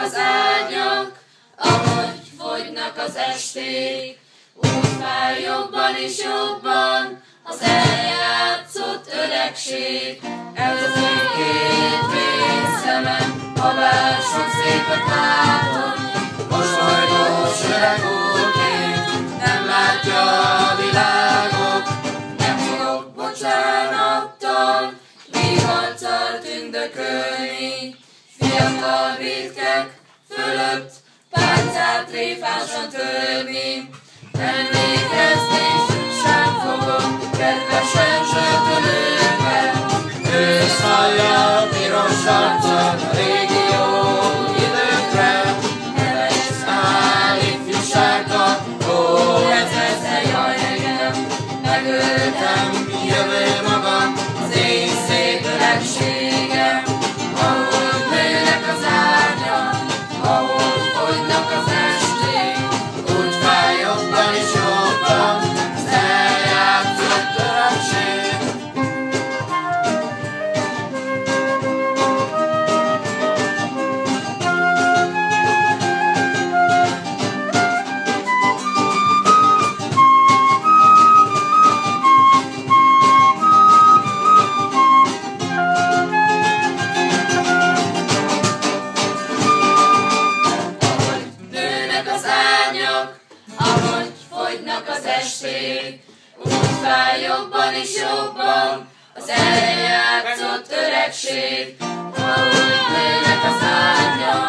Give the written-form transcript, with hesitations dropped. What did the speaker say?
Az árnyak, ahogy fogynak az esték, úgy fáj jobban és jobban az eljátszott öregség. Ez az én két vér szemem, ha bár sok szépet látom, mosolygós öreg úrként nem látja a világot. Nem fogok bocsánattal, viharccal tündökölni, fiatal vétkek fölött páncát tréfásan törni. Emlékeztés sem fogok kedvesen zsörtölőkbe, ősz hallja a piros arccal a régi jó időkre. Neves áll ifjúsággal, ó, ezer jaj engem, megöltem, jövő magam, az én szép öregségem. Ahol nőnek az árnyak, ahol fogynak az esték, úgy fáj jobban és jobban az eljátszott öregség. Ahogy fogynak az esték, úgy fáj jobban és jobban az eljátszott öregség. Ahogy nőnek az árnyak,